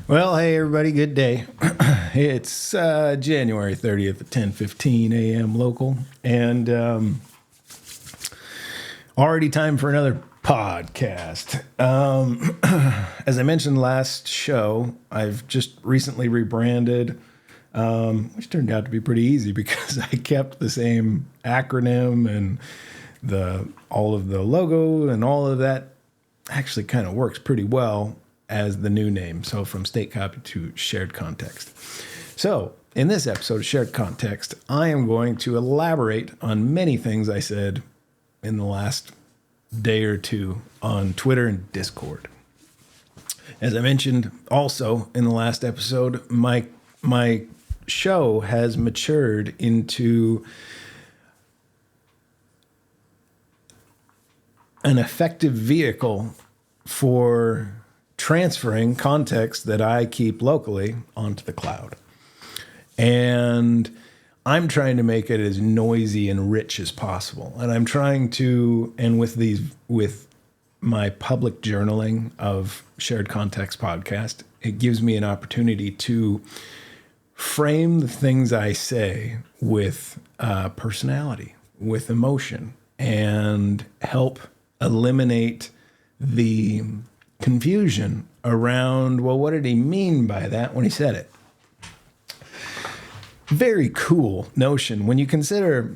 Well, hey everybody, good day. It's January 30th at 10:15 a.m. local, and already time for another podcast. As I mentioned last show, I've just recently rebranded, which turned out to be pretty easy because I kept the same acronym and all of the logo and all of that actually kind of works pretty well as the new name. So from state copy to shared context. So in this episode of Shared Context, I am going to elaborate on many things I said in the last day or two on Twitter and Discord. As I mentioned also in the last episode, my show has matured into an effective vehicle for transferring context that I keep locally onto the cloud. And I'm trying to make it as noisy and rich as possible. And I'm trying to, and with my public journaling of Shared Context podcast, it gives me an opportunity to frame the things I say with personality, with emotion, and help eliminate the confusion around, well, what did he mean by that when he said it? Very cool notion when you consider,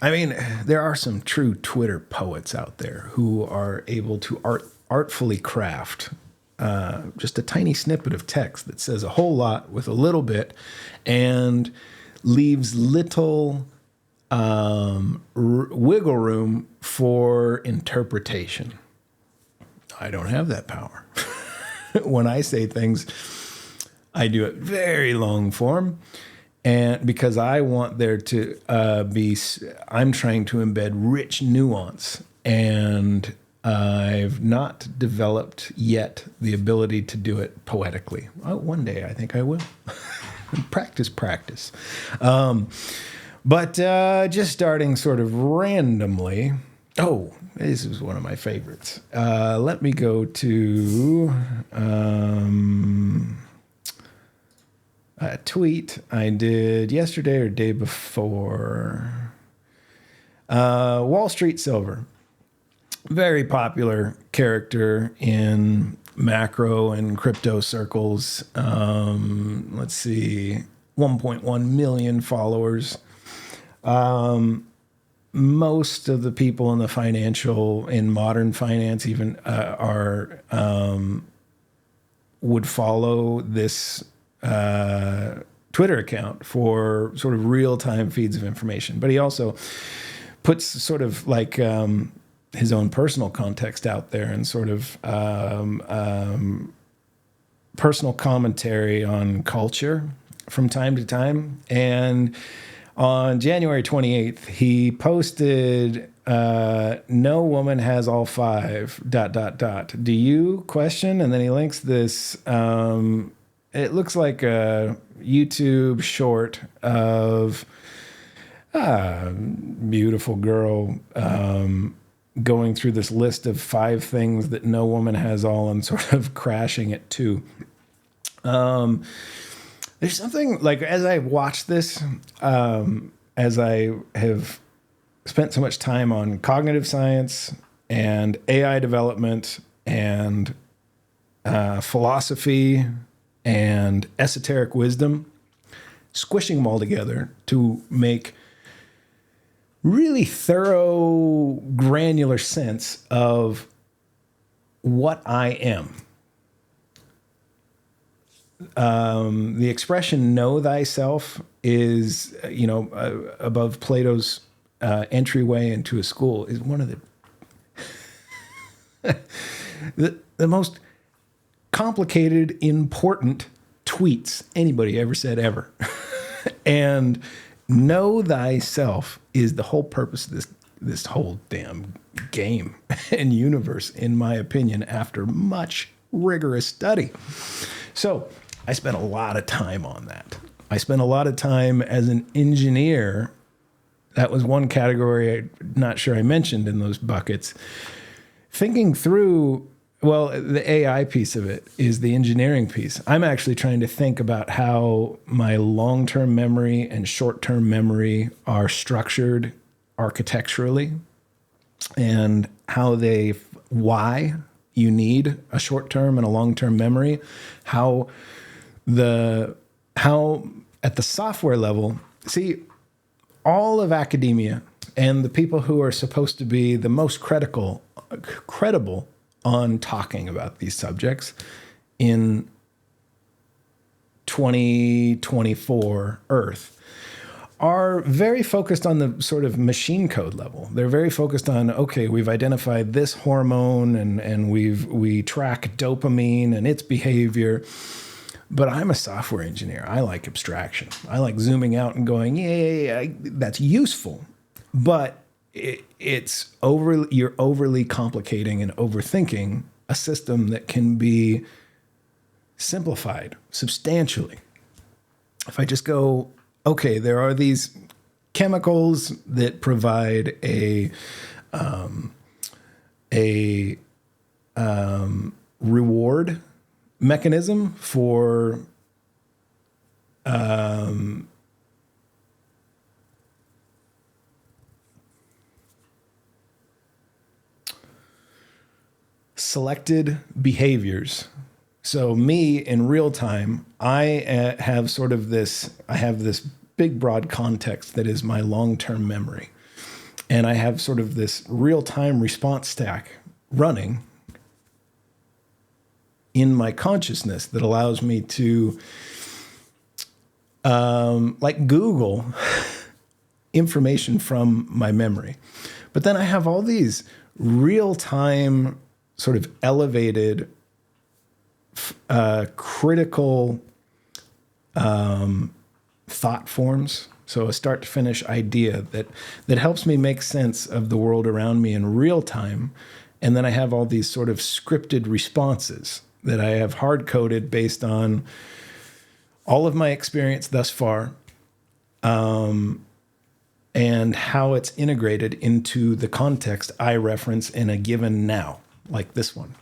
there are some true Twitter poets out there who are able to artfully craft just a tiny snippet of text that says a whole lot with a little bit and leaves little wiggle room for interpretation. I don't have that power. When I say things, I do it very long form. And because I want there to I'm trying to embed rich nuance. And I've not developed yet the ability to do it poetically. Oh, one day I think I will. Practice. But just starting sort of randomly. Oh, this is one of my favorites. Let me go to a tweet I did yesterday or day before. Wall Street Silver. Very popular character in macro and crypto circles. Let's see, 1.1 million followers. Most of the people in modern finance even would follow this Twitter account for sort of real-time feeds of information. But he also puts sort of like his own personal context out there and sort of personal commentary on culture from time to time. And on January 28th, he posted, no woman has all five, ... Do you question? And then he links this, it looks like a YouTube short of a beautiful girl going through this list of 5 things that no woman has all and sort of crashing it too. There's something like, as I watch this, as I have spent so much time on cognitive science and AI development and philosophy and esoteric wisdom, squishing them all together to make really thorough, granular sense of what I am. The expression "know thyself" is, above Plato's entryway into a school, is one of the most complicated, important tweets anybody ever said ever. And know thyself is the whole purpose of this whole damn game and universe, in my opinion, after much rigorous study. So I spent a lot of time on that. I spent a lot of time as an engineer. That was one category I'm not sure I mentioned in those buckets. Thinking through Well, the AI piece of it is the engineering piece. I'm actually trying to think about how my long-term memory and short-term memory are structured architecturally, and why you need a short-term and a long-term memory, how at the software level, see, all of academia and the people who are supposed to be the most credible on talking about these subjects in 2024 Earth are very focused on the sort of machine code level. They're very focused on, okay, we've identified this hormone and we track dopamine and its behavior. But I'm a software engineer. I like abstraction. I like zooming out and going, yeah, that's useful. But you're overly complicating and overthinking a system that can be simplified substantially. If I just go, okay, there are these chemicals that provide a reward mechanism for selected behaviors. So me in real time, I have this big broad context that is my long-term memory. And I have sort of this real-time response stack running in my consciousness that allows me to, like Google information from my memory. But then I have all these real-time sort of elevated, critical thought forms. So a start to finish idea that helps me make sense of the world around me in real time. And then I have all these sort of scripted responses that I have hard-coded based on all of my experience thus far, and how it's integrated into the context I reference in a given now, like this one.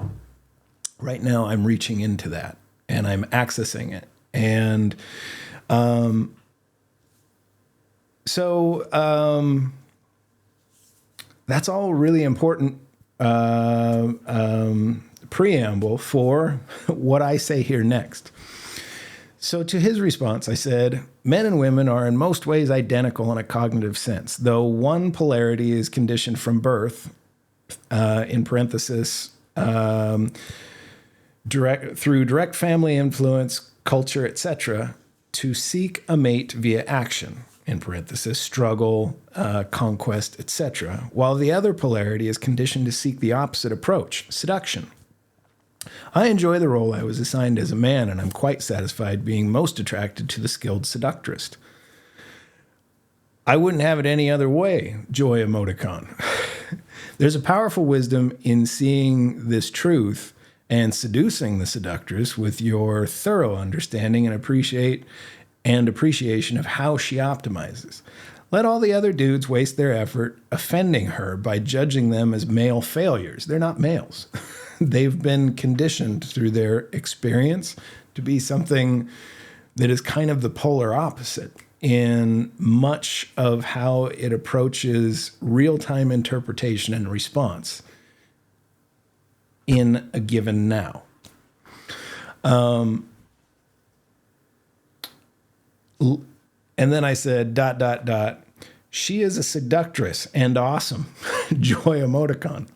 Right now, I'm reaching into that, and I'm accessing it. And so that's all really important preamble for what I say here next. So to his response, I said, men and women are in most ways identical in a cognitive sense, though one polarity is conditioned from birth, in parenthesis, through direct family influence, culture, etc., to seek a mate via action, in parenthesis, struggle, conquest, etc., while the other polarity is conditioned to seek the opposite approach, seduction. I enjoy the role I was assigned as a man, and I'm quite satisfied being most attracted to the skilled seductress. I wouldn't have it any other way, joy emoticon. There's a powerful wisdom in seeing this truth and seducing the seductress with your thorough understanding and appreciation of how she optimizes. Let all the other dudes waste their effort offending her by judging them as male failures. They're not males. They've been conditioned through their experience to be something that is kind of the polar opposite in much of how it approaches real-time interpretation and response in a given now. And then I said, ... She is a seductress and awesome. Joy emoticon.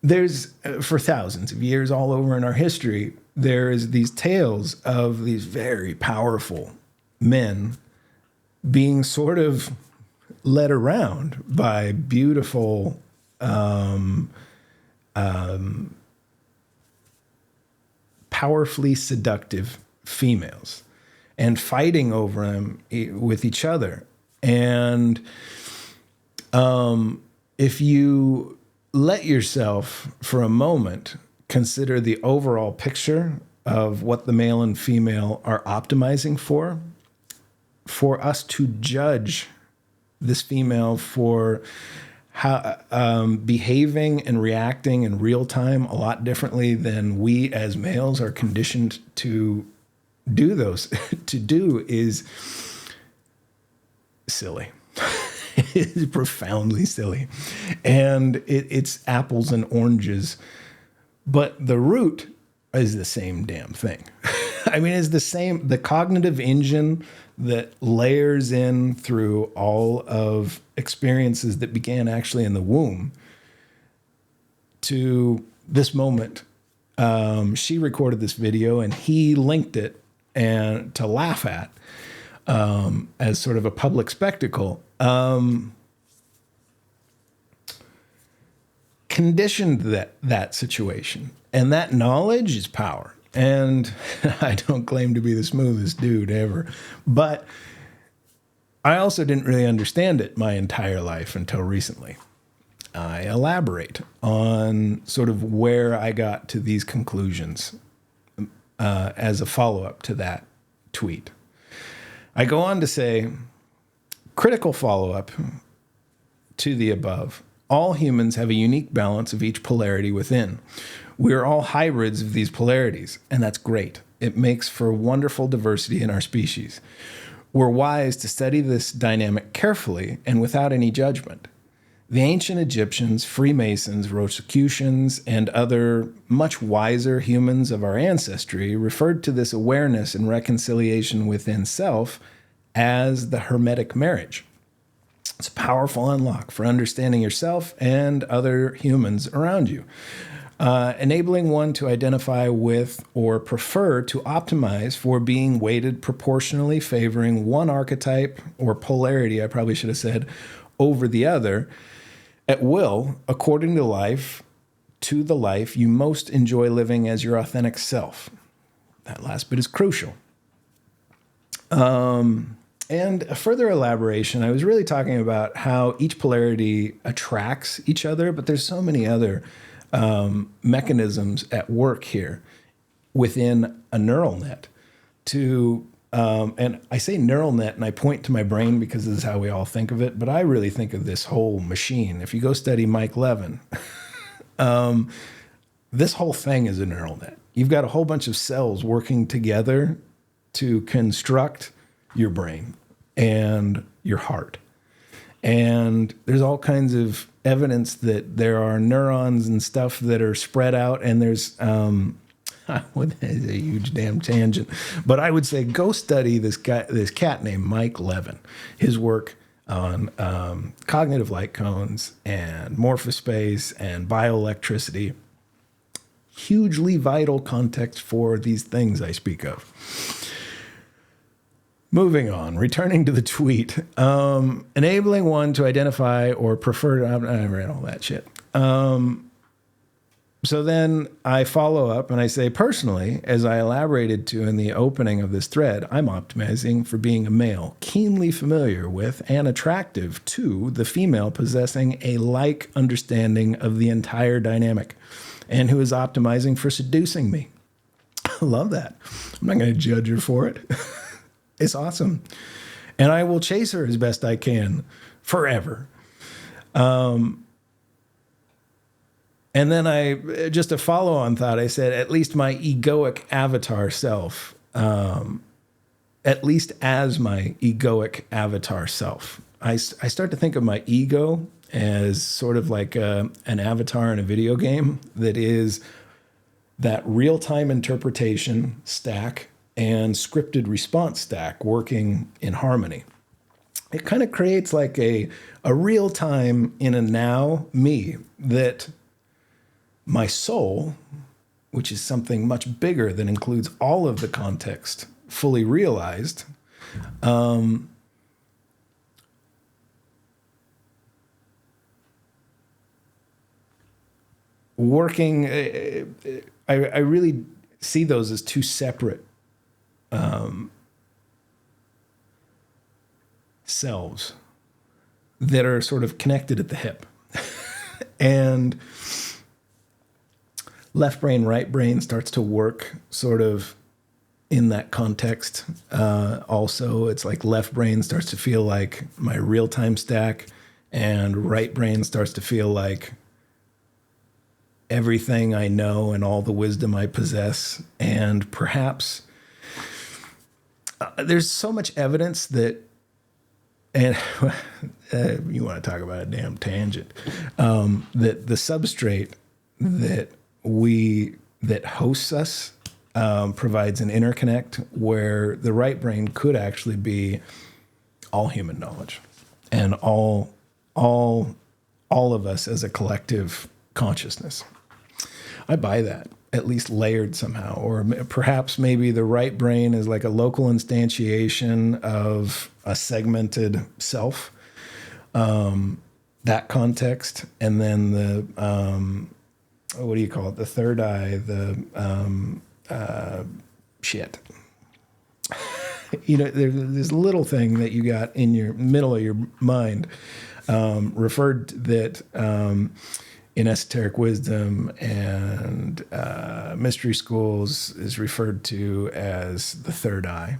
There's, for thousands of years all over in our history, there's these tales of these very powerful men being sort of led around by beautiful, powerfully seductive females and fighting over them with each other. And if you let yourself for a moment consider the overall picture of what the male and female are optimizing for us to judge this female for how behaving and reacting in real time a lot differently than we as males are conditioned to do those to do is silly. It's profoundly silly, and it's apples and oranges, but the root is the same damn thing. I mean, it's the same, the cognitive engine that layers in through all of experiences that began actually in the womb to this moment. She recorded this video and he linked it and to laugh at as sort of a public spectacle. Conditioned that situation, and that knowledge is power. And I don't claim to be the smoothest dude ever, but I also didn't really understand it my entire life until recently. I elaborate on sort of where I got to these conclusions as a follow-up to that tweet. I go on to say, critical follow-up to the above. All humans have a unique balance of each polarity within. We're all hybrids of these polarities, and that's great. It makes for wonderful diversity in our species. We're wise to study this dynamic carefully and without any judgment. The ancient Egyptians, Freemasons, Rosicrucians, and other much wiser humans of our ancestry referred to this awareness and reconciliation within self as the Hermetic marriage. It's a powerful unlock for understanding yourself and other humans around you, enabling one to identify with or prefer to optimize for being weighted proportionally, favoring one archetype or polarity, I probably should have said, over the other, at will, according to the life you most enjoy living as your authentic self. That last bit is crucial. And a further elaboration, I was really talking about how each polarity attracts each other, but there's so many other mechanisms at work here within a neural net to, and I say neural net and I point to my brain because this is how we all think of it, but I really think of this whole machine. If you go study Mike Levin, this whole thing is a neural net. You've got a whole bunch of cells working together to construct your brain and your heart. And there's all kinds of evidence that there are neurons and stuff that are spread out, and there's what is a huge damn tangent, but I would say go study this cat named Mike Levin, his work on cognitive light cones and morphospace and bioelectricity. Hugely vital context for these things I speak of. Moving on, returning to the tweet, enabling one to identify or prefer, I read all that shit. So then I follow up and I say, personally, as I elaborated to in the opening of this thread, I'm optimizing for being a male, keenly familiar with and attractive to the female possessing a like understanding of the entire dynamic and who is optimizing for seducing me. I love that. I'm not going to judge her for it. It's awesome. And I will chase her as best I can forever. And then I, just a follow-on thought, I said, at least my egoic avatar self, at least as my egoic avatar self. I start to think of my ego as sort of like an avatar in a video game that is that real-time interpretation stack and scripted response stack working in harmony. It kind of creates like a real-time in a now me that my soul, which is something much bigger that includes all of the context fully realized, working, I really see those as two separate selves that are sort of connected at the hip. And left brain, right brain starts to work sort of in that context. Also, it's like left brain starts to feel like my real-time stack, and right brain starts to feel like everything I know and all the wisdom I possess. And perhaps there's so much evidence that, and you want to talk about a damn tangent, that the substrate that hosts us provides an interconnect where the right brain could actually be all human knowledge and all of us as a collective consciousness. I buy that, at least layered somehow. Or perhaps maybe the right brain is like a local instantiation of a segmented self, that context. And then the, what do you call it? The third eye, shit. There's this little thing that you got in your middle of your mind, referred that in esoteric wisdom and mystery schools is referred to as the third eye.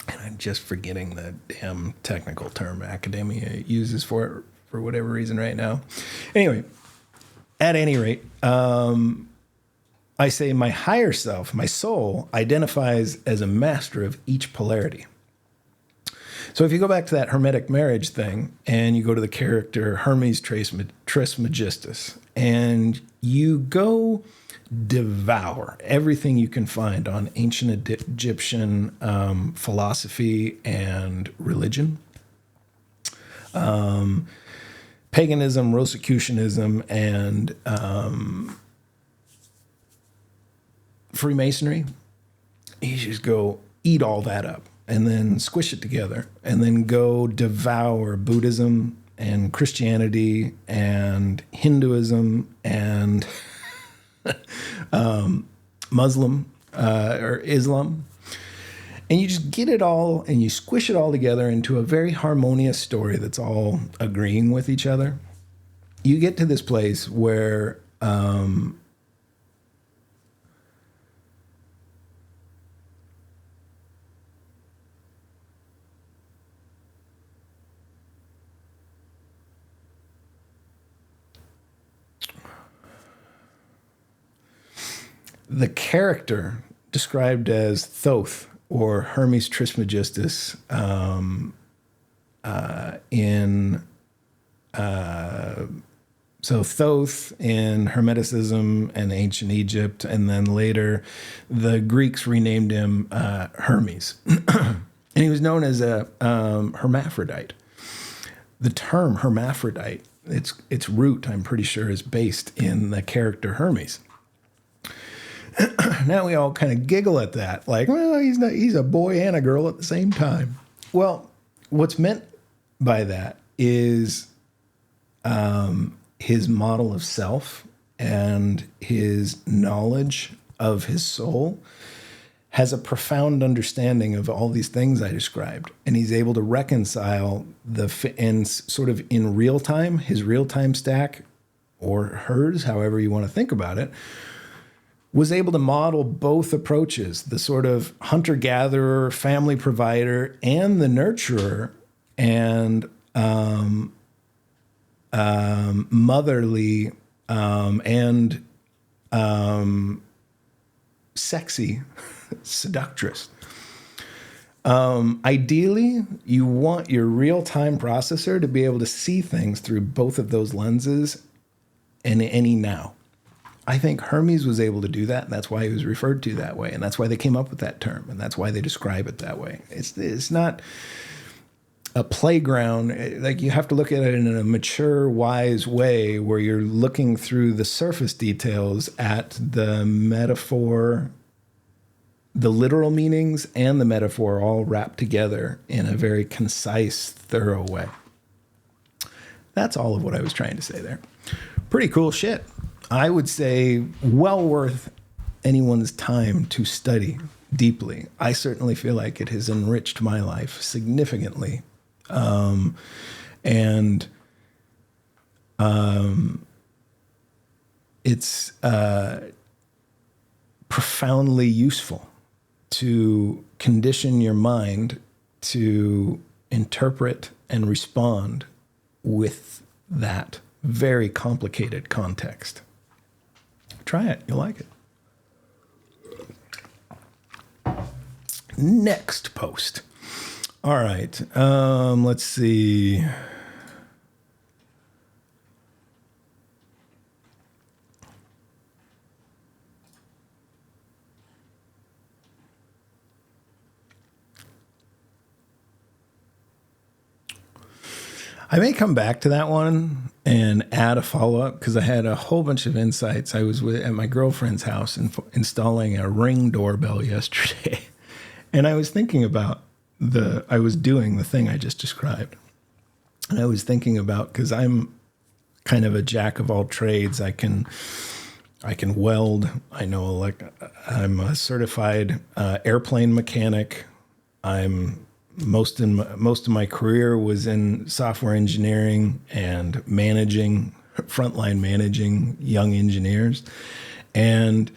And I'm just forgetting the damn technical term academia uses for it for whatever reason right now. Anyway, at any rate, I say my higher self, my soul, identifies as a master of each polarity. So if you go back to that Hermetic marriage thing and you go to the character Hermes Trismegistus and you go devour everything you can find on ancient Egyptian philosophy and religion, paganism, Rosicrucianism, and Freemasonry, you just go eat all that up and then squish it together and then go devour Buddhism and Christianity and Hinduism and Muslim or Islam. And you just get it all and you squish it all together into a very harmonious story that's all agreeing with each other. You get to this place where the character described as Thoth or Hermes Trismegistus so Thoth in Hermeticism and ancient Egypt, and then later the Greeks renamed him Hermes. And he was known as a hermaphrodite. The term hermaphrodite, its root, I'm pretty sure, is based in the character Hermes. Now we all kind of giggle at that, like, well, he's a boy and a girl at the same time. Well, what's meant by that is his model of self and his knowledge of his soul has a profound understanding of all these things I described. And he's able to reconcile and sort of in real time, his real time stack, or hers, however you want to think about it, was able to model both approaches, the sort of hunter-gatherer, family provider, and the nurturer, and motherly and sexy seductress. Ideally, you want your real-time processor to be able to see things through both of those lenses in any now. I think Hermes was able to do that, and that's why he was referred to that way, and that's why they came up with that term, and that's why they describe it that way. It's not a playground. Like, you have to look at it in a mature, wise way where you're looking through the surface details at the metaphor, the literal meanings, and the metaphor all wrapped together in a very concise, thorough way. That's all of what I was trying to say there. Pretty cool shit. I would say well worth anyone's time to study deeply. I certainly feel like it has enriched my life significantly. It's profoundly useful to condition your mind to interpret and respond with that very complicated context. Try it. You'll like it. Next post. All right. Let's see. I may come back to that one and add a follow-up because I had a whole bunch of insights. I was at my girlfriend's house installing a Ring doorbell yesterday. And I was thinking about I was doing the thing I just described. And I was thinking about, because I'm kind of a jack of all trades. I can weld. I'm a certified airplane mechanic. Most of my career was in software engineering and frontline managing young engineers. And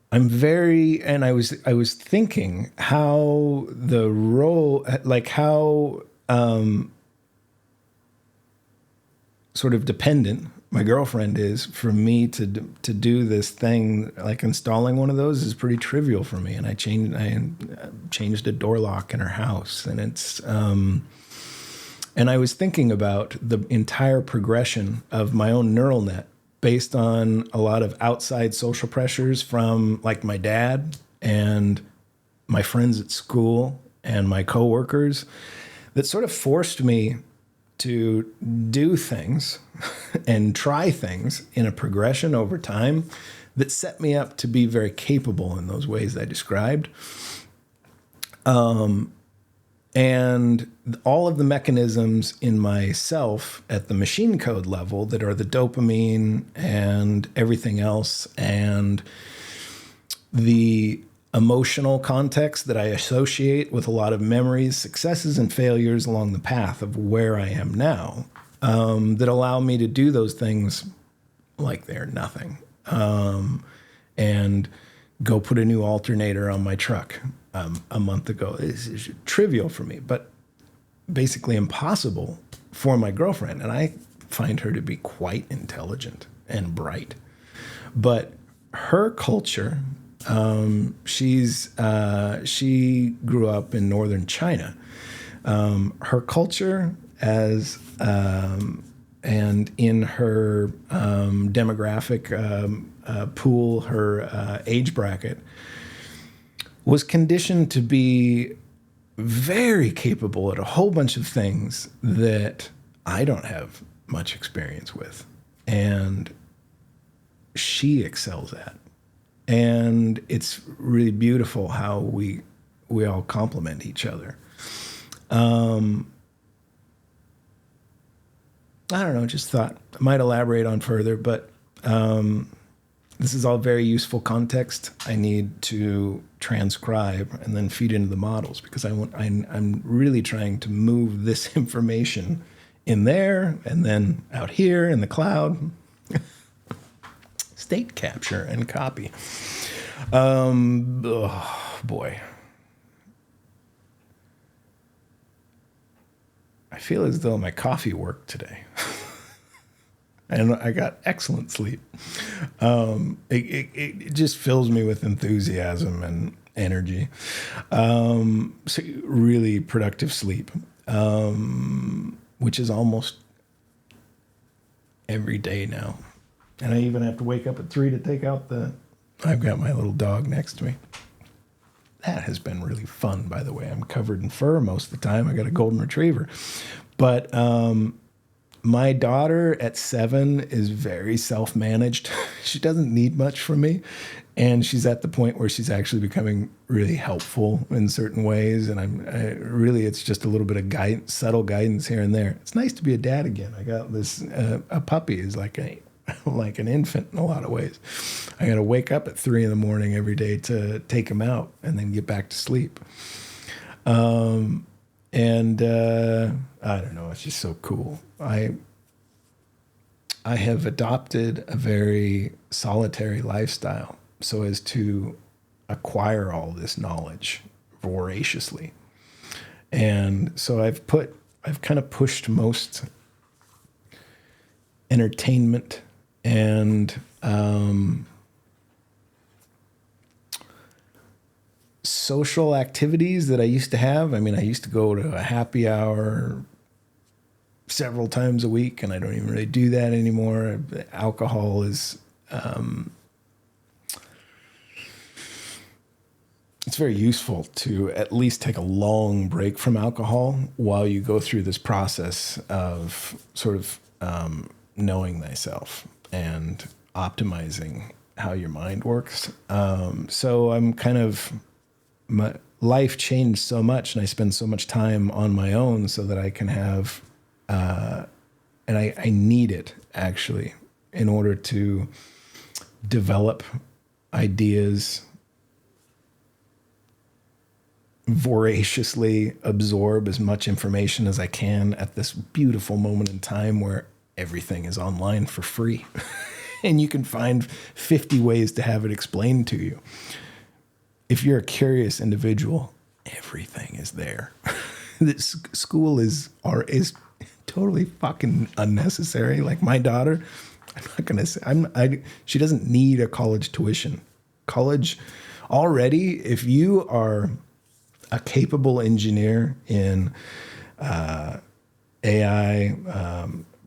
I was thinking how the role, like how sort of dependent my girlfriend is for me to do this thing. Like installing one of those is pretty trivial for me. And I changed a door lock in her house, and and I was thinking about the entire progression of my own neural net based on a lot of outside social pressures from like my dad and my friends at school and my coworkers that sort of forced me to do things and try things in a progression over time that set me up to be very capable in those ways I described. And all of the mechanisms in myself at the machine code level that are the dopamine and everything else, and the emotional context that I associate with a lot of memories, successes, and failures along the path of where I am now, that allow me to do those things like they're nothing. And go put a new alternator on my truck a month ago. It's trivial for me, but basically impossible for my girlfriend. And I find her to be quite intelligent and bright. But her culture, she grew up in northern China. Her culture and in her demographic pool, her age bracket, was conditioned to be very capable at a whole bunch of things that I don't have much experience with. And she excels at. And it's really beautiful how we all complement each other. I don't know, just thought I might elaborate on further, but this is all very useful context I need to transcribe and then feed into the models, because I'm really trying to move this information in there and then out here in the cloud. State capture and copy. Oh boy. I feel as though my coffee worked today. And I got excellent sleep. It just fills me with enthusiasm and energy. So really productive sleep, which is almost every day now. And I even have to wake up at 3 to take out I've got my little dog next to me. That has been really fun, by the way. I'm covered in fur most of the time. I got a golden retriever. But my daughter at 7 is very self-managed. She doesn't need much from me. And she's at the point where she's actually becoming really helpful in certain ways. And it's just a little bit of subtle guidance here and there. It's nice to be a dad again. I got this, a puppy is like an infant in a lot of ways. I got to wake up at 3 a.m. every day to take him out and then get back to sleep. I don't know, it's just so cool. I have adopted a very solitary lifestyle so as to acquire all this knowledge voraciously. And so I've put I've kind of pushed most entertainment and social activities that I used to have. I mean, I used to go to a happy hour several times a week, and I don't even really do that anymore. Alcohol is, it's very useful to at least take a long break from alcohol while you go through this process of sort of knowing thyself and optimizing how your mind works. So I'm kind of, my life changed so much, and I spend so much time on my own so that I can have, and I need it actually in order to develop ideas, voraciously absorb as much information as I can at this beautiful moment in time where everything is online for free. And you can find 50 ways to have it explained to you. If you're a curious individual, everything is there. This school is totally fucking unnecessary. Like my daughter, I'm not gonna say she doesn't need a college tuition. College already, if you are a capable engineer in AI,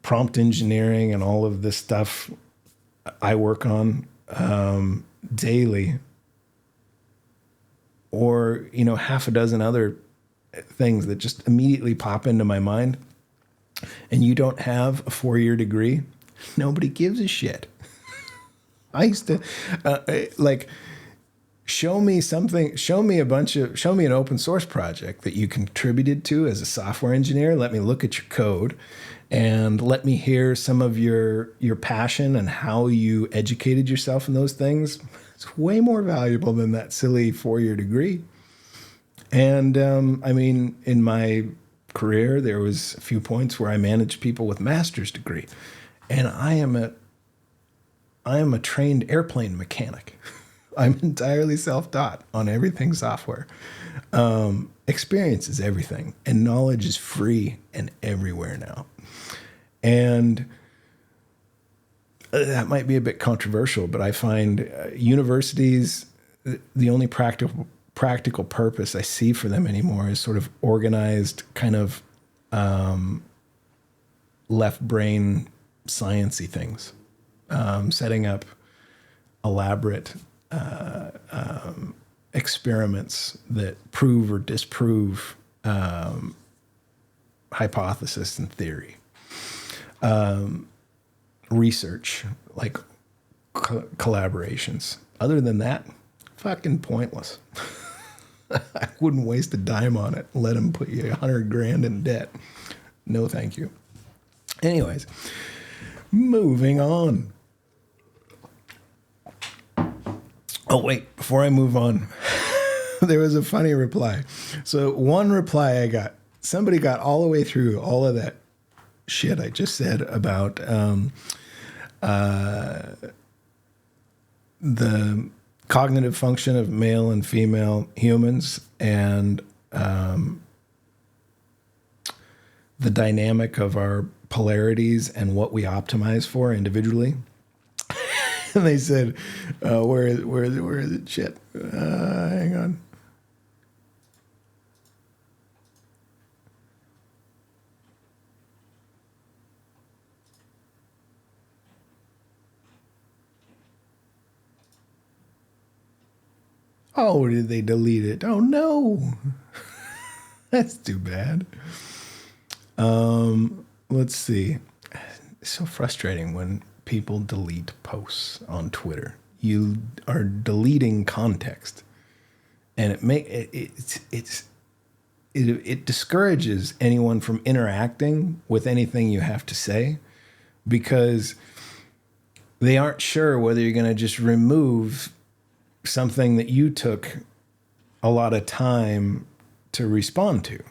prompt engineering, and all of this stuff I work on daily, or half a dozen other things that just immediately pop into my mind, and you don't have a 4-year degree, nobody gives a shit. I used to show me something, show me an open source project that you contributed to as a software engineer. Let me look at your code and let me hear some of your passion and how you educated yourself in those things. It's way more valuable than that silly 4-year degree. And I mean, in my career, there was a few points where I managed people with master's degree, and I am a trained airplane mechanic. I'm entirely self-taught on everything software. Experience is everything, and knowledge is free and everywhere now. And that might be a bit controversial, but I find universities, the only practical purpose I see for them anymore is sort of organized kind of left brain sciencey things, setting up elaborate experiments that prove or disprove hypothesis and theory. Research, like collaborations. Other than that, fucking pointless. I wouldn't waste a dime on it. Let them put you $100,000 in debt. No, thank you. Anyways, moving on. Oh, wait, before I move on, there was a funny reply. So one reply I got, somebody got all the way through all of that shit I just said about the cognitive function of male and female humans and the dynamic of our polarities and what we optimize for individually. And they said, where is it? Shit. Hang on. Oh, did they delete it? Oh, no. That's too bad. Let's see. It's so frustrating when people delete posts on Twitter. You are deleting context, and it discourages anyone from interacting with anything you have to say, because they aren't sure whether you're going to just remove something that you took a lot of time to respond to.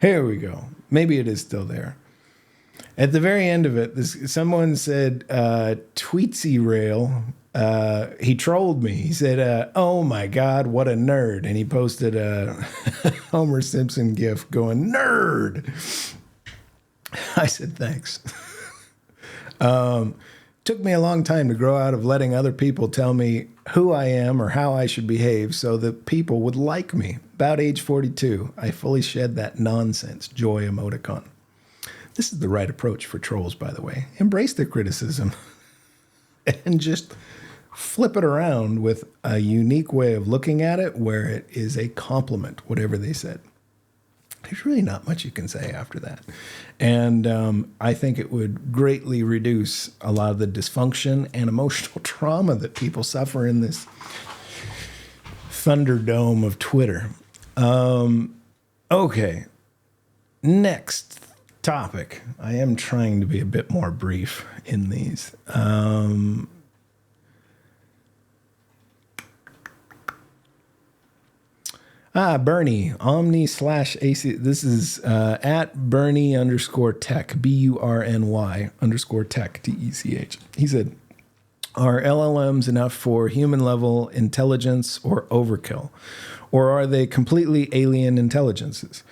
Here we go. Maybe it is still there. At the very end of it, someone said, Tweetsy Rail. He trolled me. He said, oh my God, what a nerd. And he posted a Homer Simpson gif going, nerd. I said, thanks. Took me a long time to grow out of letting other people tell me who I am or how I should behave so that people would like me. About age 42, I fully shed that nonsense joy emoticon. This is the right approach for trolls, by the way. Embrace their criticism and just flip it around with a unique way of looking at it where it is a compliment, whatever they said. There's really not much you can say after that. And I think it would greatly reduce a lot of the dysfunction and emotional trauma that people suffer in this thunderdome of Twitter. Okay. Next topic. I am trying to be a bit more brief in these. Bernie, Omni/AC. This is at Bernie_tech, BURNY_tech, TECH. He said, are LLMs enough for human level intelligence or overkill? Or are they completely alien intelligences?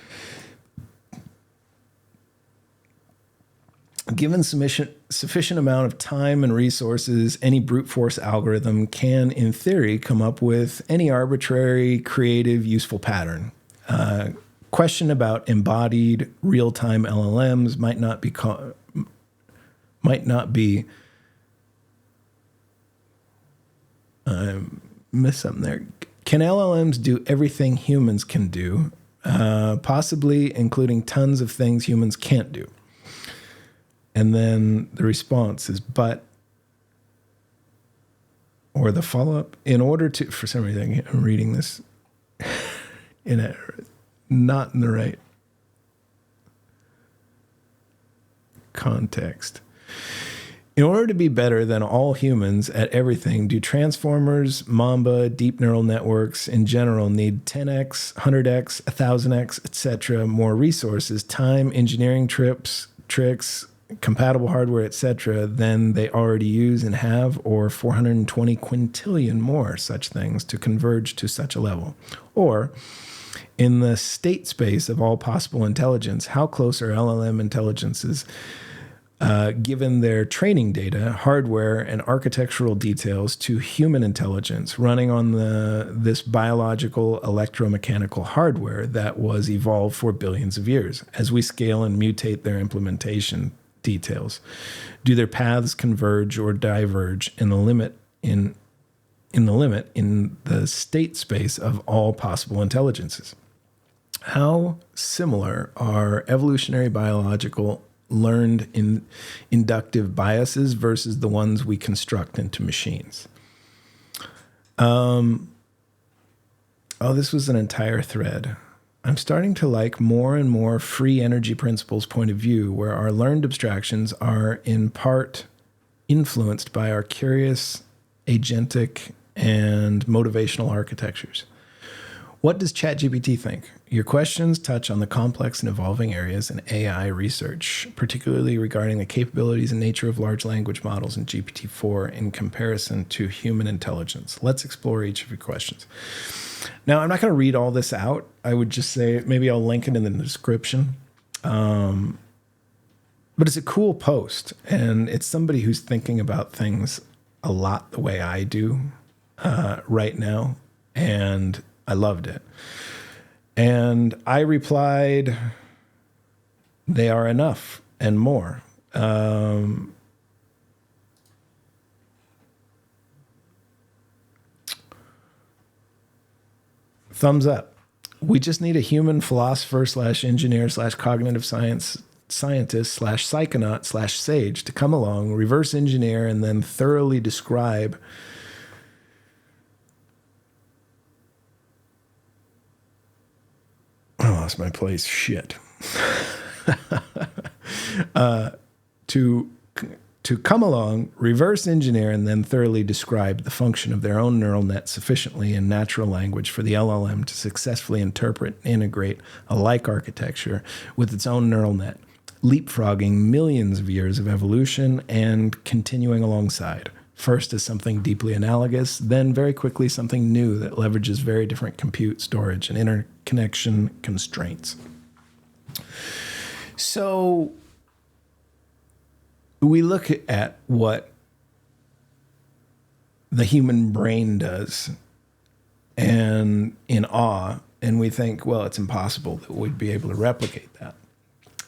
Given sufficient amount of time and resources, any brute force algorithm can, in theory, come up with any arbitrary, creative, useful pattern. Question about embodied real-time LLMs might not be. Missed something there. Can LLMs do everything humans can do? Possibly, including tons of things humans can't do. And then the response is, or the follow-up, in order to, for some reason, I'm reading this not in the right context. In order to be better than all humans at everything, do transformers, Mamba, deep neural networks in general need 10x, 100x, 1000x, etc. more resources, time, engineering tricks, compatible hardware, etc., than they already use and have, or 420 quintillion more such things to converge to such a level? Or, in the state space of all possible intelligence, how close are LLM intelligences, given their training data, hardware, and architectural details, to human intelligence running on this biological electromechanical hardware that was evolved for billions of years? As we scale and mutate their implementation details, do their paths converge or diverge in the state space of all possible intelligences? How similar are evolutionary biological learned inductive biases versus the ones we construct into machines? This was an entire thread. I'm starting to like more and more free energy principles point of view, where our learned abstractions are in part influenced by our curious, agentic, and motivational architectures. What does ChatGPT think? Your questions touch on the complex and evolving areas in AI research, particularly regarding the capabilities and nature of large language models in GPT-4 in comparison to human intelligence. Let's explore each of your questions. Now, I'm not going to read all this out. I would just say, maybe I'll link it in the description. But it's a cool post, and it's somebody who's thinking about things a lot the way I do right now, and I loved it. And I replied, they are enough and more. Thumbs up. We just need a human philosopher / engineer / cognitive scientist / psychonaut / sage to come along, reverse engineer, and then thoroughly describe I lost my place. Shit. To come along, reverse engineer, and then thoroughly describe the function of their own neural net sufficiently in natural language for the LLM to successfully interpret and integrate a like architecture with its own neural net. leapfrogging millions of years of evolution and continuing alongside. First as something deeply analogous, then very quickly something new that leverages very different compute, storage, and interconnection constraints. So we look at what the human brain does and in awe, and we think, well, it's impossible that we'd be able to replicate that.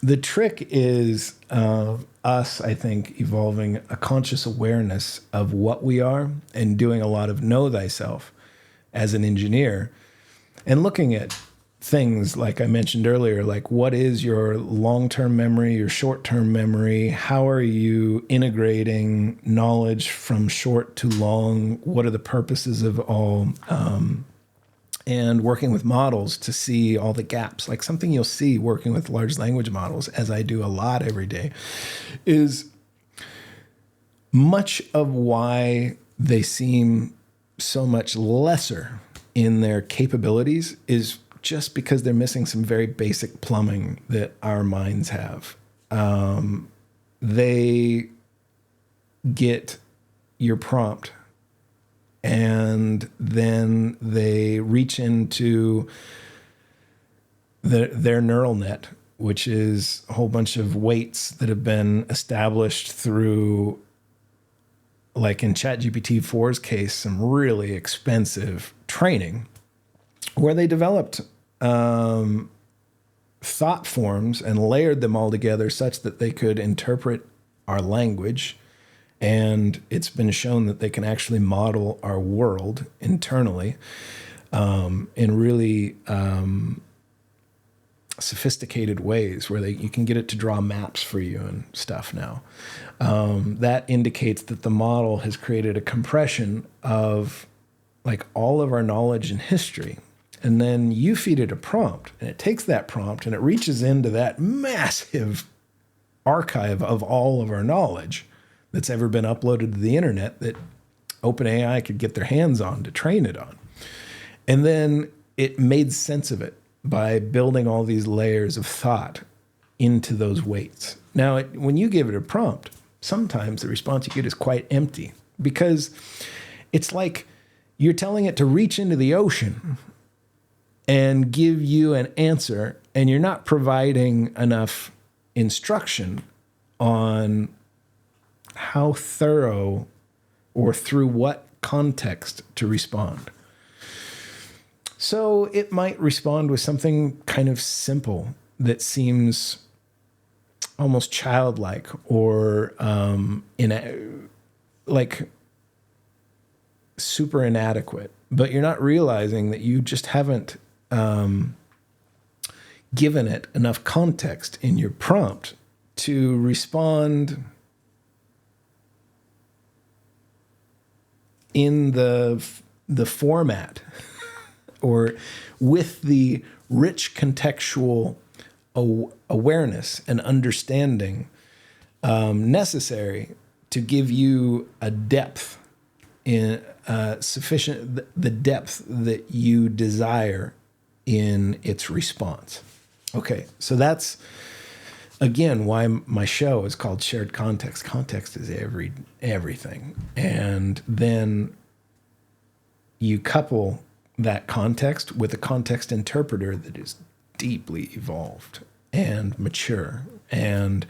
The trick is us, I think, evolving a conscious awareness of what we are and doing a lot of know thyself as an engineer and looking at things like I mentioned earlier, like what is your long-term memory, your short-term memory? How are you integrating knowledge from short to long? What are the purposes of all? And working with models to see all the gaps. Like something you'll see working with large language models, as I do a lot every day, is much of why they seem so much lesser in their capabilities is just because they're missing some very basic plumbing that our minds have. They get your prompt and then they reach into their neural net, which is a whole bunch of weights that have been established through, like in ChatGPT 4's case, some really expensive training where they developed thought forms and layered them all together such that they could interpret our language. And it's been shown that they can actually model our world internally in really sophisticated ways where you can get it to draw maps for you and stuff now. That indicates that the model has created a compression of like all of our knowledge and history. And then you feed it a prompt, and it takes that prompt and it reaches into that massive archive of all of our knowledge that's ever been uploaded to the internet that OpenAI could get their hands on to train it on. And then it made sense of it by building all these layers of thought into those weights. Now, when you give it a prompt, sometimes the response you get is quite empty because it's like you're telling it to reach into the ocean and give you an answer, and you're not providing enough instruction on how thorough or through what context to respond. So it might respond with something kind of simple that seems almost childlike or like super inadequate, but you're not realizing that you just haven't given it enough context in your prompt to respond in the format or with the rich contextual awareness and understanding necessary to give you a depth in sufficient, the depth that you desire in its response. Okay, so that's again why my show is called Shared Context. Context is everything, and then you couple that context with a context interpreter that is deeply evolved and mature. And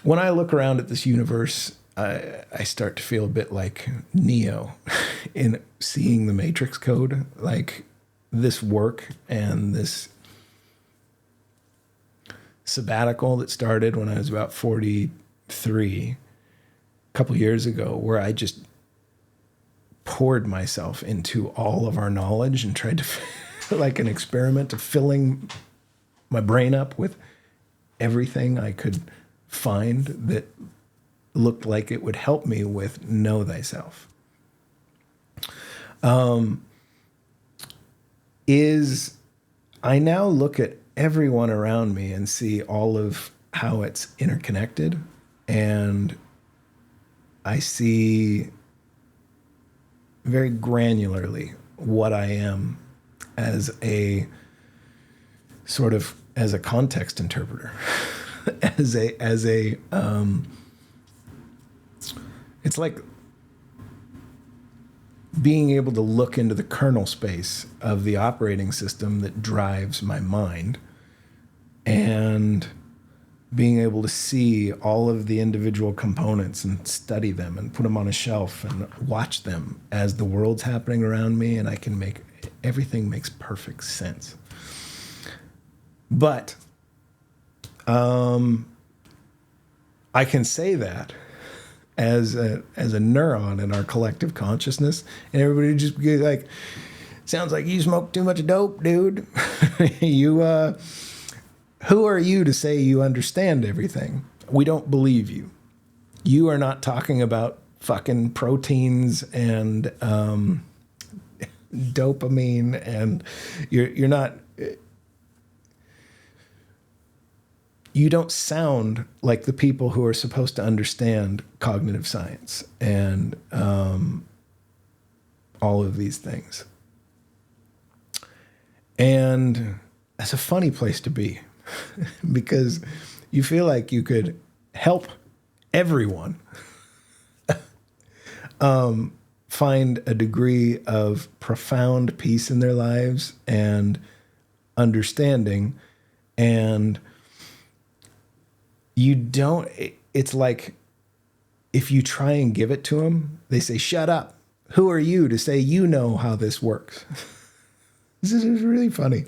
when I look around at this universe, I start to feel a bit like Neo in seeing the Matrix code, like this work and this sabbatical that started when I was about 43, a couple years ago, where I just poured myself into all of our knowledge and tried to, like an experiment of filling my brain up with everything I could find that looked like it would help me with know thyself. I now look at everyone around me and see all of how it's interconnected, and I see very granularly what I am as a sort of as a context interpreter. it's like being able to look into the kernel space of the operating system that drives my mind, and being able to see all of the individual components and study them and put them on a shelf and watch them as the world's happening around me, and everything makes perfect sense. But I can say that as a neuron in our collective consciousness, and everybody just be like, sounds like you smoke too much dope, dude. Who are you to say you understand everything? We don't believe you. You are not talking about fucking proteins and dopamine, and you're not. You don't sound like the people who are supposed to understand cognitive science and all of these things. And that's a funny place to be because you feel like you could help everyone find a degree of profound peace in their lives and understanding, and you don't, it's like if you try and give it to them, they say, shut up. Who are you to say you know how this works? This is really funny.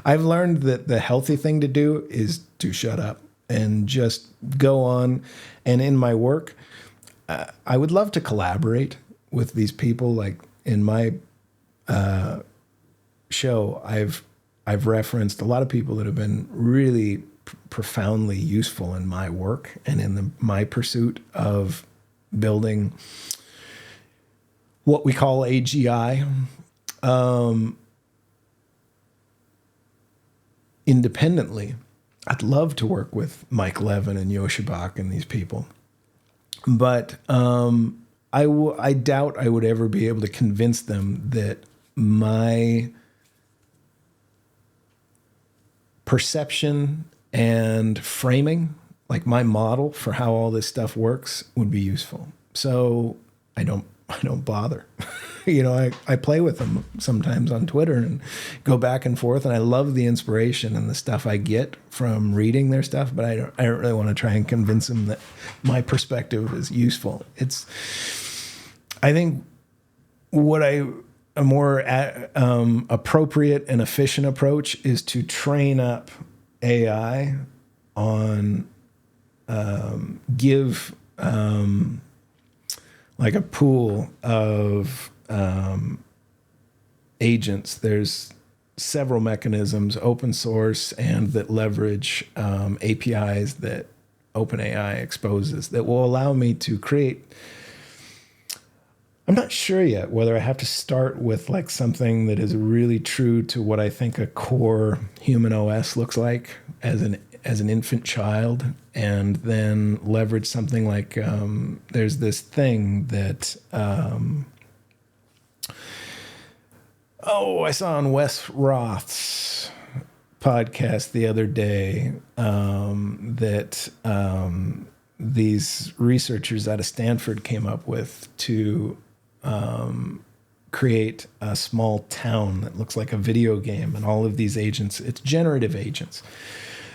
I've learned that the healthy thing to do is to shut up and just go on. And in my work, I would love to collaborate with these people. Like in my show, I've referenced a lot of people that have been really profoundly useful in my work and in my pursuit of building what we call AGI. Independently, I'd love to work with Mike Levin and Yoshibak and these people, but I doubt I would ever be able to convince them that my perception and framing, like my model for how all this stuff works, would be useful. So I don't bother. I play with them sometimes on Twitter and go back and forth, and I love the inspiration and the stuff I get from reading their stuff, but I don't really want to try and convince them that my perspective is useful. I think what a more appropriate and efficient approach is to train up AI on give like a pool of agents. There's several mechanisms, open source and that leverage APIs that OpenAI exposes, that will allow me to create. I'm not sure yet whether I have to start with like something that is really true to what I think a core human OS looks like as an infant child, and then leverage something like there's this thing that I saw on Wes Roth's podcast the other day that these researchers out of Stanford came up with to create a small town that looks like a video game, and all of these agents, it's generative agents.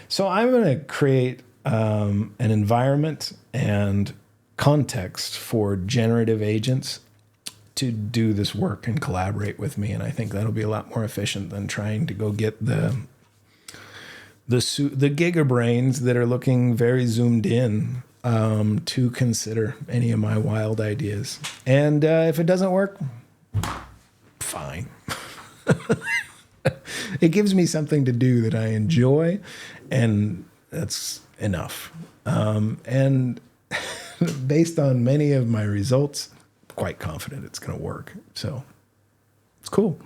So I'm going to create an environment and context for generative agents to do this work and collaborate with me. And I think that'll be a lot more efficient than trying to go get the gigabrains that are looking very zoomed in to consider any of my wild ideas. And if it doesn't work, fine. It gives me something to do that I enjoy, and that's enough. And based on many of my results, I'm quite confident it's going to work. So it's cool.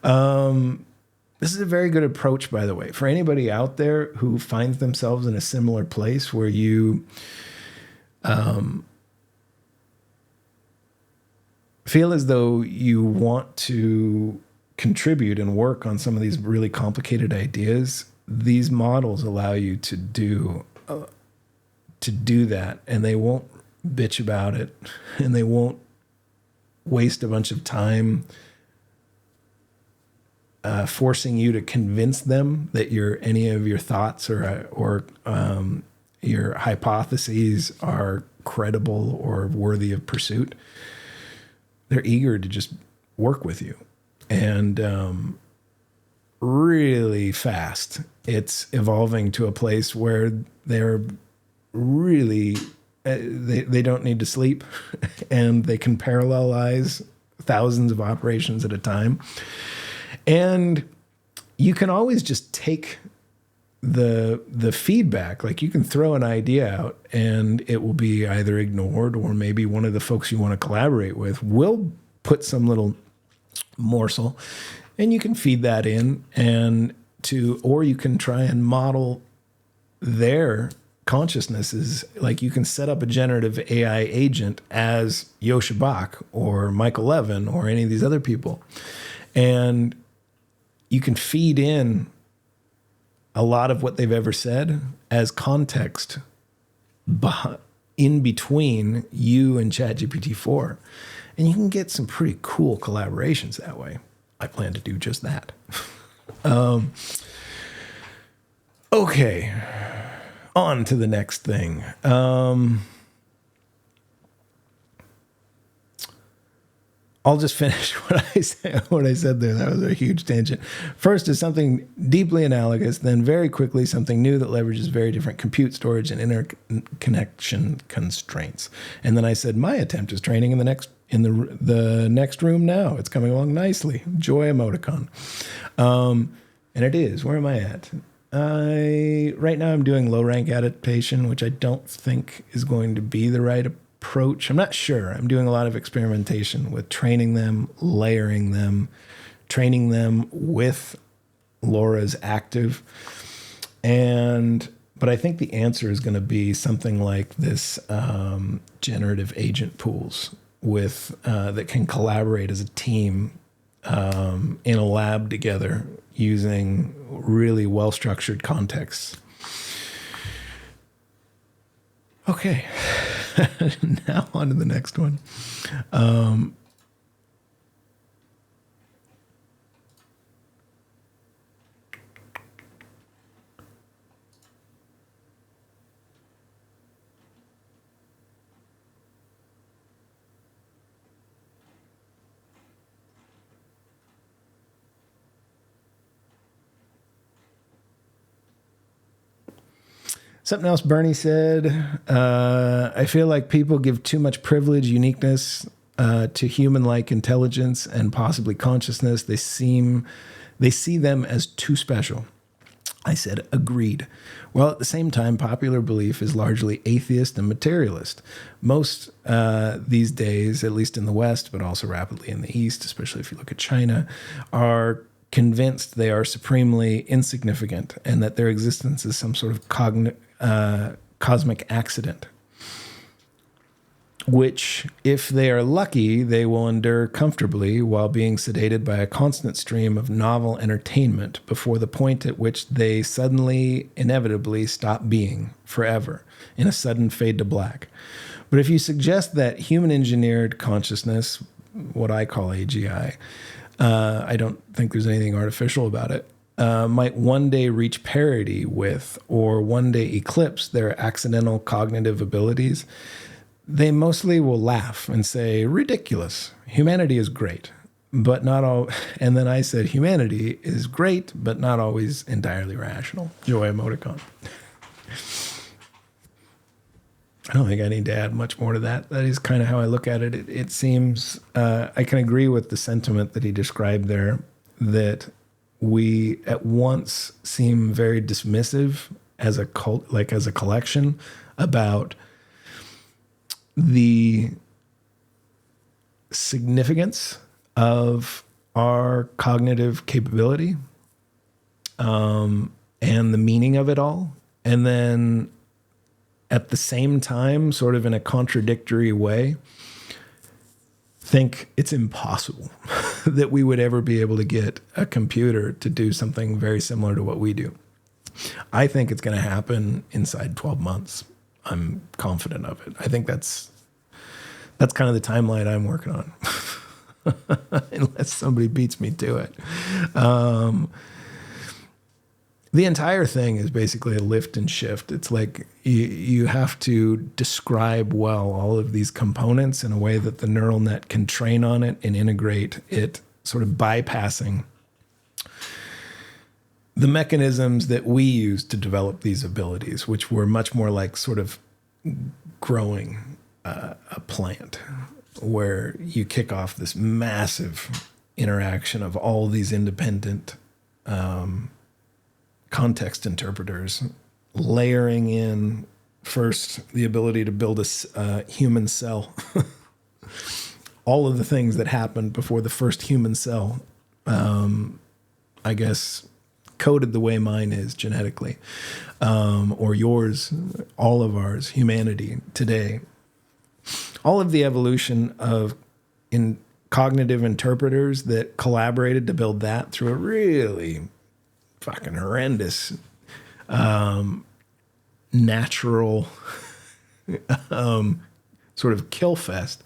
This is a very good approach, by the way, for anybody out there who finds themselves in a similar place where you feel as though you want to contribute and work on some of these really complicated ideas. These models allow you to do to do that, and they won't bitch about it, and they won't waste a bunch of time forcing you to convince them that any of your thoughts or your hypotheses are credible or worthy of pursuit. They're eager to just work with you, and really fast, it's evolving to a place where they're really they don't need to sleep, and they can parallelize thousands of operations at a time. And you can always just take the feedback. Like, you can throw an idea out and it will be either ignored, or maybe one of the folks you want to collaborate with will put some little morsel, and you can feed that in, or you can try and model their consciousnesses. Like, you can set up a generative AI agent as Yosha Bach or Michael Levin or any of these other people, and you can feed in a lot of what they've ever said as context in between you and ChatGPT-4. And you can get some pretty cool collaborations that way. I plan to do just that. Okay, on to the next thing. I'll just finish what I said there. That was a huge tangent. First is something deeply analogous, then very quickly something new that leverages very different compute, storage, and interconnection constraints. And then I said my attempt is training in the next room now. It's coming along nicely. Joy emoticon. And it is. Where am I at? Right now I'm doing low rank adaptation, which I don't think is going to be the right approach. I'm not sure. I'm doing a lot of experimentation with training them, layering them, training them with LoRa's active. But I think the answer is going to be something like this, generative agent pools that can collaborate as a team in a lab together using really well-structured contexts. Okay, now on to the next one. Something else Bernie said, I feel like people give too much privilege, uniqueness to human-like intelligence and possibly consciousness. They see them as too special. I said, agreed. Well, at the same time, popular belief is largely atheist and materialist. Most these days, at least in the West, but also rapidly in the East, especially if you look at China, are convinced they are supremely insignificant and that their existence is some sort of cosmic accident, which, if they are lucky, they will endure comfortably while being sedated by a constant stream of novel entertainment before the point at which they suddenly, inevitably stop being forever in a sudden fade to black. But if you suggest that human-engineered consciousness, what I call AGI, I don't think there's anything artificial about it, might one day reach parity with or one day eclipse their accidental cognitive abilities, they mostly will laugh and say, ridiculous. Humanity is great, but not all. And then I said, humanity is great, but not always entirely rational. Joy emoticon. I don't think I need to add much more to that. That is kind of how I look at it. It seems, I can agree with the sentiment that he described there, that we at once seem very dismissive as a cult, like as a collection, about the significance of our cognitive capability, and the meaning of it all. And then at the same time, sort of in a contradictory way, think it's impossible that we would ever be able to get a computer to do something very similar to what we do. I think it's going to happen inside 12 months. I'm confident of it. I think that's kind of the timeline I'm working on, unless somebody beats me to it. The entire thing is basically a lift and shift. It's like you have to describe well all of these components in a way that the neural net can train on it and integrate it, sort of bypassing the mechanisms that we use to develop these abilities, which were much more like sort of growing a plant, where you kick off this massive interaction of all these independent context interpreters, layering in first the ability to build a human cell. All of the things that happened before the first human cell, I guess, coded the way mine is genetically, or yours, all of ours, humanity today. All of the evolution of cognitive interpreters that collaborated to build that through a really fucking horrendous natural sort of kill fest.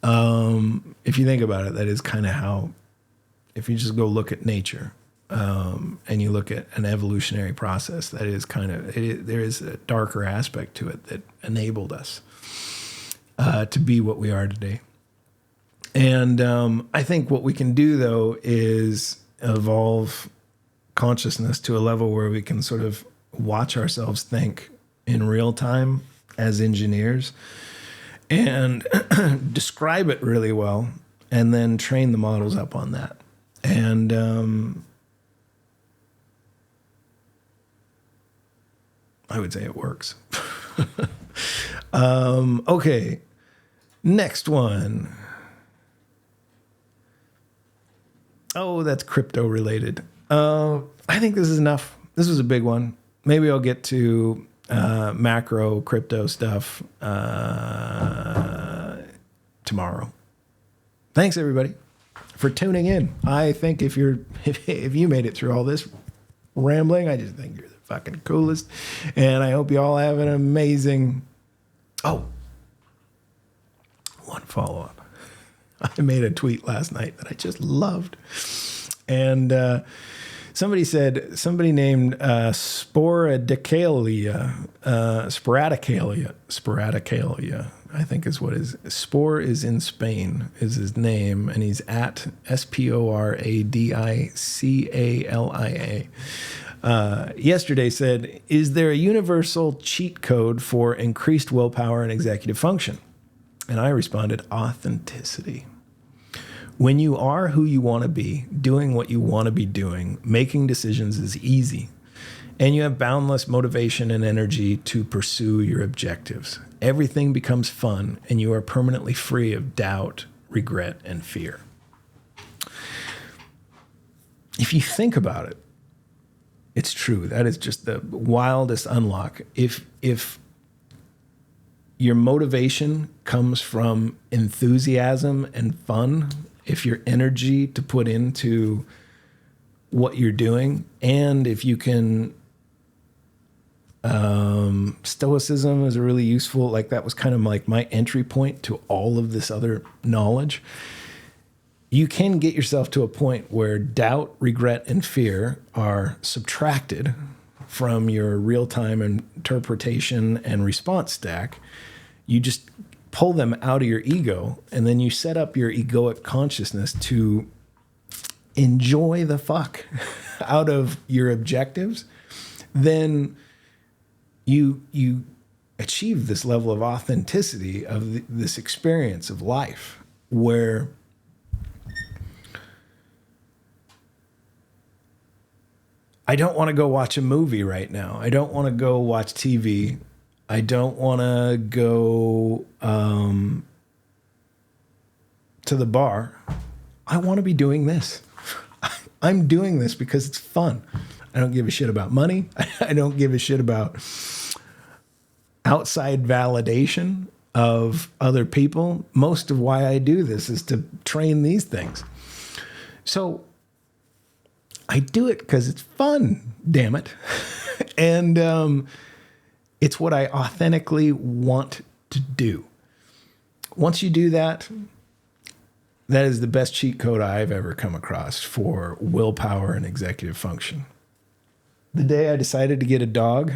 If you think about it, that is kind of how, if you just go look at nature and you look at an evolutionary process, that is kind of, there is a darker aspect to it that enabled us to be what we are today. And I think what we can do, though, is evolve consciousness to a level where we can sort of watch ourselves think in real time as engineers and describe it really well, and then train the models up on that. And I would say it works. Okay, next one. Oh, that's crypto related. I think this is enough. This was a big one. Maybe I'll get to macro crypto stuff tomorrow. Thanks, everybody, for tuning in. I think if you made it through all this rambling, I just think you're the fucking coolest. And I hope you all have an amazing... Oh, one follow-up. I made a tweet last night that I just loved. And somebody named Sporadicalia, I think is what his Spore is in Spain is his name, and he's at SPORADICALIA. Yesterday said, is there a universal cheat code for increased willpower and executive function? And I responded, authenticity. When you are who you want to be, doing what you want to be doing, making decisions is easy. And you have boundless motivation and energy to pursue your objectives. Everything becomes fun, and you are permanently free of doubt, regret, and fear. If you think about it, it's true. That is just the wildest unlock. If your motivation comes from enthusiasm and fun, if your energy to put into what you're doing, and if you can, stoicism is a really useful, like that was kind of like my entry point to all of this other knowledge. You can get yourself to a point where doubt, regret, and fear are subtracted from your real-time interpretation and response stack. You just pull them out of your ego, and then you set up your egoic consciousness to enjoy the fuck out of your objectives. Then you achieve this level of authenticity of this experience of life, where I don't want to go watch a movie right now. I don't want to go watch TV. I don't want to go to the bar. I want to be doing this. I'm doing this because it's fun. I don't give a shit about money. I don't give a shit about outside validation of other people. Most of why I do this is to train these things. So I do it because it's fun, damn it. And it's what I authentically want to do. Once you do that, that is the best cheat code I've ever come across for willpower and executive function. The day I decided to get a dog,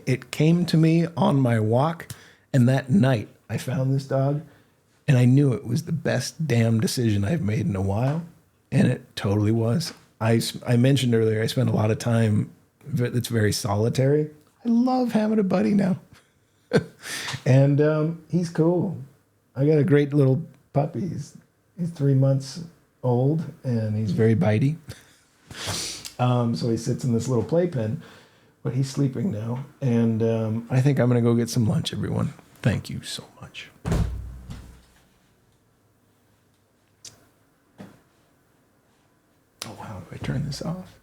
it came to me on my walk, and that night I found this dog, and I knew it was the best damn decision I've made in a while, and it totally was. I mentioned earlier I spent a lot of time that's very solitary. I love having a buddy now. And he's cool. I got a great little puppy. He's 3 months old, and he's very bitey. So he sits in this little playpen, but he's sleeping now. And I think I'm going to go get some lunch, everyone. Thank you so much. Oh, how do I turn this off?